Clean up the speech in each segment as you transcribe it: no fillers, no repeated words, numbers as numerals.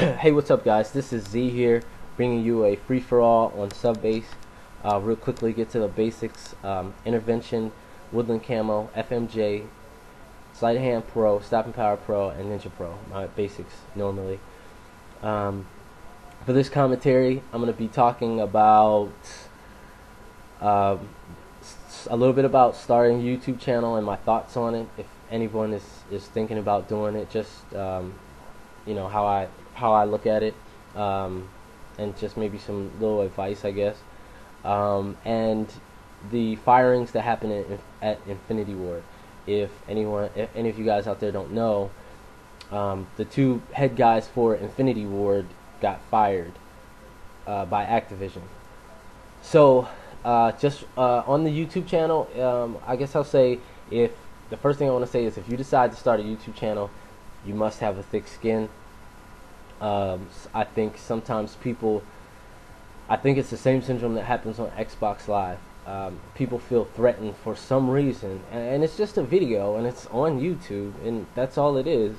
Hey, what's up, guys? This is Z here, bringing you a free-for-all on Subbase. Real quickly, get to the basics. Intervention, Woodland Camo, FMJ, Sleight of Hand Pro, Stopping Power Pro, and Ninja Pro. My basics normally. For this commentary, I'm going to be talking about um, a little bit about starting a YouTube channel and my thoughts on it. If anyone is thinking about doing it, just how I look at it, and just maybe some little advice, I guess. And the firings that happen at Infinity Ward. If any of you guys out there don't know, the two head guys for Infinity Ward got fired by Activision. So just on the YouTube channel, I guess I'll say, if the first thing I want to say is, if you decide to start a YouTube channel, you must have a thick skin. I think sometimes I think it's the same syndrome that happens on Xbox Live. People feel threatened for some reason, and it's just a video, and it's on YouTube, and that's all it is,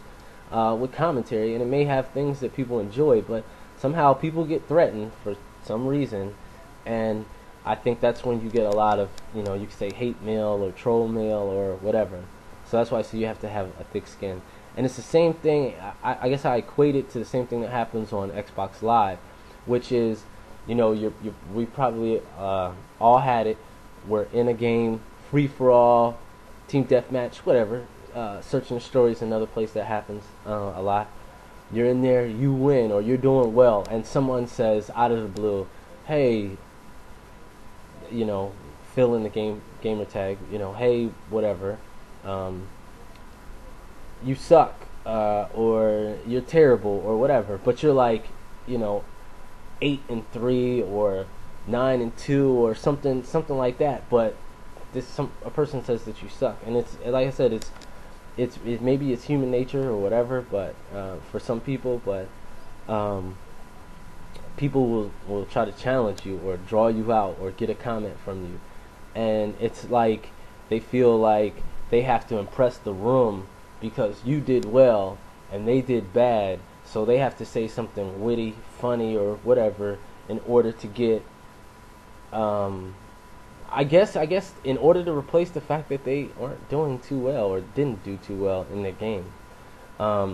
with commentary, and it may have things that people enjoy, but somehow people get threatened for some reason, and I think that's when you get a lot of, you could say hate mail or troll mail or whatever. So that's why I say you have to have a thick skin. And it's the same thing. I guess I equate it to the same thing that happens on Xbox Live, which is, we probably all had it. We're in a game, free for all, team deathmatch, whatever. Searching the Story is another place that happens a lot. You're in there, you win, or you're doing well, and someone says out of the blue, "Hey, fill in the gamer tag. Hey, whatever. You suck, or you're terrible, or whatever." But you're like, 8-3 or 9-2 or something like that. But a person says that you suck, and it's like I said, it's maybe it's human nature or whatever. But for some people, but people will try to challenge you or draw you out or get a comment from you, and it's like they feel like they have to impress the room because you did well and they did bad, so they have to say something witty, funny, or whatever in order to get I guess in order to replace the fact that they aren't doing too well or didn't do too well in the game. I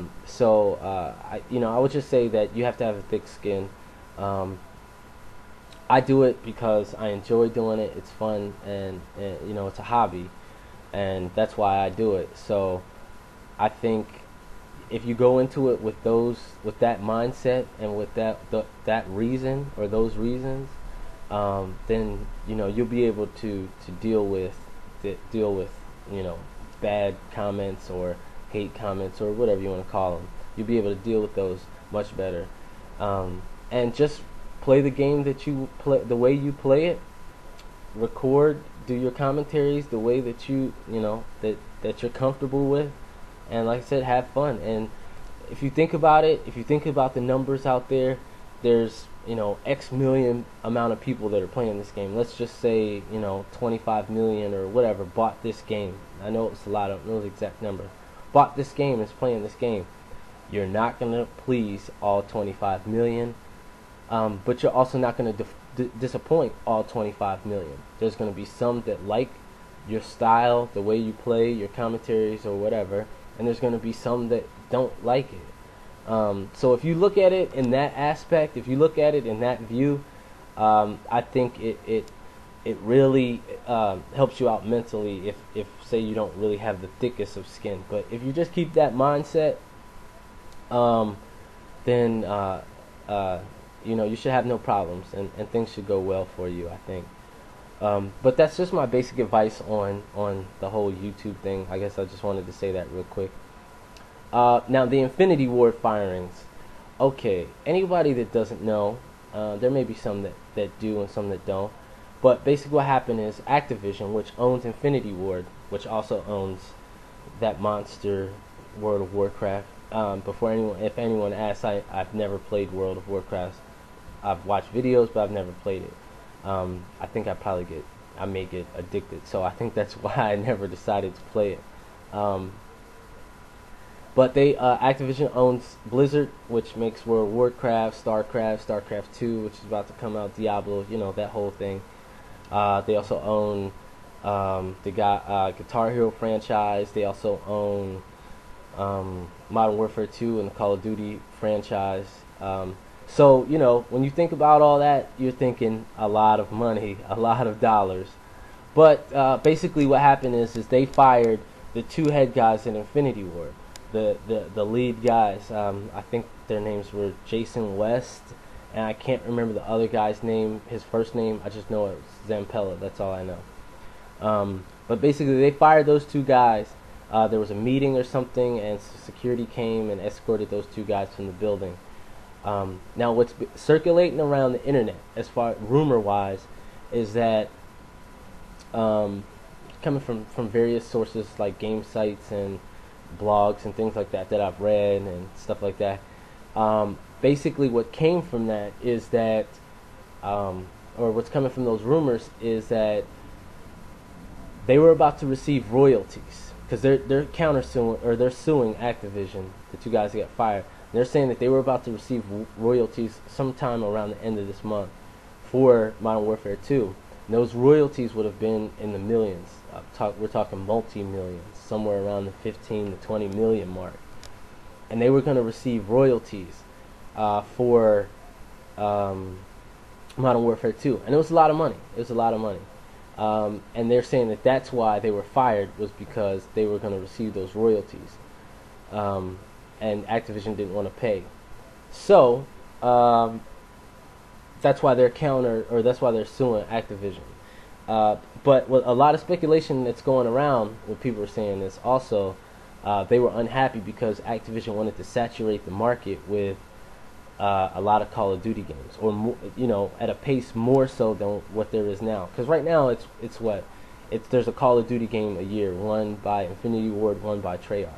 would just say that you have to have a thick skin. I do it because I enjoy doing it. It's fun, and it's a hobby, and that's why I do it. So I think if you go into it with that mindset and with that reason or those reasons, then you'll be able to deal with bad comments or hate comments or whatever you want to call them. You'll be able to deal with those much better, and just play the game that you play the way you play it. Record, do your commentaries the way that that you're comfortable with, and like I said, have fun. And if you think about it, if you think about the numbers out there, there's X million amount of people that are playing this game. Let's just say 25 million or whatever bought this game. I know it's a lot, I don't know the exact number. Bought this game, is playing this game. You're not gonna please all 25 million, but you're also not gonna disappoint all 25 million. There's gonna be some that like your style, the way you play, your commentaries or whatever, and there's gonna be some that don't like it. So if you look at it in that aspect, if you look at it in that view, I think it really helps you out mentally if say you don't really have the thickest of skin. But if you just keep that mindset, then you should have no problems, and things should go well for you, I think. But that's just my basic advice on the whole YouTube thing. I guess I just wanted to say that real quick. Now, the Infinity Ward firings. Okay, anybody that doesn't know, there may be some that do and some that don't. But basically what happened is Activision, which owns Infinity Ward, which also owns that monster World of Warcraft. If anyone asks, I've never played World of Warcraft. I've watched videos, but I've never played it. I think I may get addicted, so I think that's why I never decided to play it. But they Activision owns Blizzard, which makes World of Warcraft, StarCraft 2, which is about to come out, Diablo, that whole thing. They also own the Guitar Hero franchise. They also own Modern Warfare 2 and the Call of Duty franchise. So, when you think about all that, you're thinking a lot of money, a lot of dollars. But basically what happened is they fired the two head guys in Infinity Ward. The lead guys, I think their names were Jason West, and I can't remember the other guy's name, his first name. I just know it was Zampella. That's all I know. But basically, they fired those two guys. There was a meeting or something, and security came and escorted those two guys from the building. Now, what's circulating around the internet, as far rumor-wise, is that coming from various sources like game sites and blogs and things like that I've read and stuff like that. Basically, what came from that is that, or what's coming from those rumors is that they were about to receive royalties because they're countersuing, or they're suing Activision, the two guys that got fired. They're saying that they were about to receive royalties sometime around the end of this month for Modern Warfare 2. And those royalties would have been in the millions. We're talking multi-millions, somewhere around the 15 to 20 million mark. And they were going to receive royalties for Modern Warfare 2. And it was a lot of money. And they're saying that that's why they were fired, was because they were going to receive those royalties. And Activision didn't want to pay. So, that's why they're that's why they're suing Activision. But with a lot of speculation that's going around, what people are saying is also they were unhappy because Activision wanted to saturate the market with a lot of Call of Duty games, or more, at a pace more so than what there is now. Because right now there's a Call of Duty game a year, one by Infinity Ward, one by Treyarch.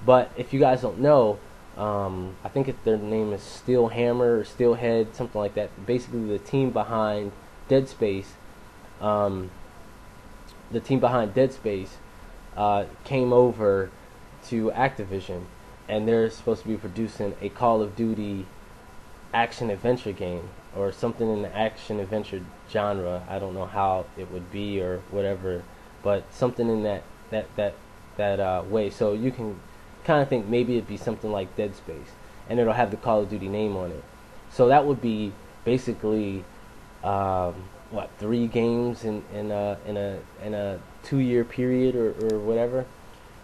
But if you guys don't know, I think their name is Steel Hammer or Steelhead, something like that. Basically, the team behind Dead Space. The team behind Dead Space came over to Activision, and they're supposed to be producing a Call of Duty action-adventure game, or something in the action-adventure genre. I don't know how it would be or whatever, but something in that way. So you can kind of think maybe it'd be something like Dead Space, and it'll have the Call of Duty name on it. So that would be basically 3 games in a 2-year period or whatever.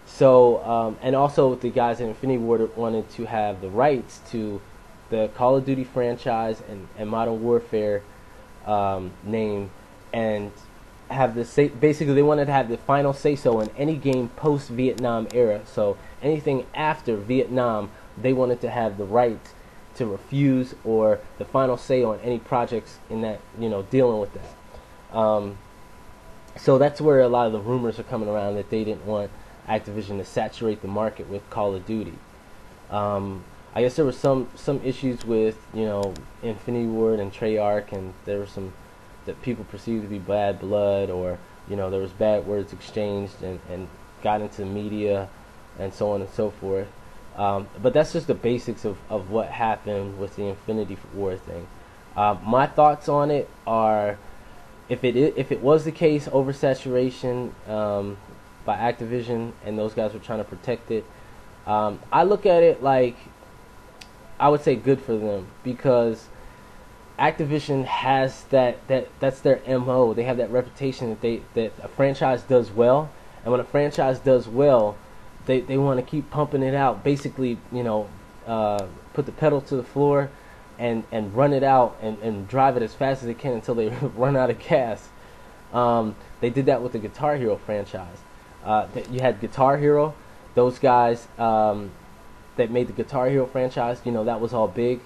So and also the guys at Infinity Ward wanted to have the rights to the Call of Duty franchise and Modern Warfare name, and have basically they wanted to have the final say so in any game post Vietnam era. So anything after Vietnam, they wanted to have the right to refuse, or the final say on any projects in that, dealing with that. So that's where a lot of the rumors are coming around, that they didn't want Activision to saturate the market with Call of Duty. I guess there were some issues with Infinity Ward and Treyarch, and there were some that people perceived to be bad blood, or there was bad words exchanged and got into the media and so on and so forth. But that's just the basics of what happened with the Infinity War thing. My thoughts on it are, if it was the case, oversaturation by Activision, and those guys were trying to protect it, I look at it like, I would say good for them, because Activision has that's their MO. They have that reputation that a franchise does well, and when a franchise does well, they want to keep pumping it out. Basically, put the pedal to the floor and run it out and drive it as fast as they can until they run out of gas. They did that with the Guitar Hero franchise. You had Guitar Hero, those guys that made the Guitar Hero franchise, that was all big.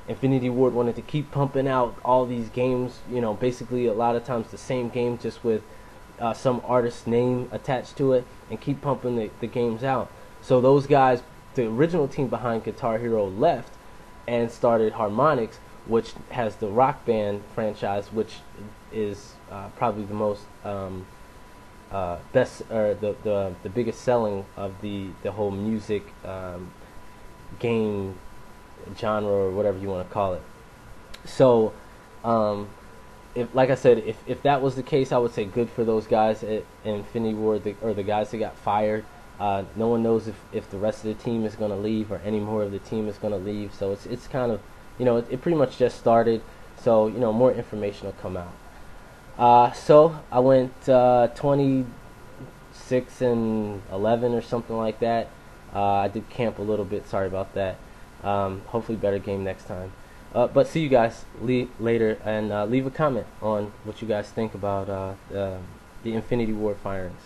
Infinity Ward wanted to keep pumping out all these games, basically a lot of times the same game, just with some artist's name attached to it, and keep pumping the games out. So those guys, the original team behind Guitar Hero, left and started Harmonix, which has the Rock Band franchise, which is probably the most best or the biggest selling of the whole music game genre or whatever you want to call it. So, if like I said, if that was the case, I would say good for those guys at Infinity Ward, or the guys that got fired. No one knows if the rest of the team is going to leave or any more of the team is going to leave. So it's kind of, it pretty much just started. So more information will come out. So I went 26-11 or something like that. I did camp a little bit. Sorry about that. Hopefully better game next time. But see you guys later, and leave a comment on what you guys think about the Infinity Ward firings.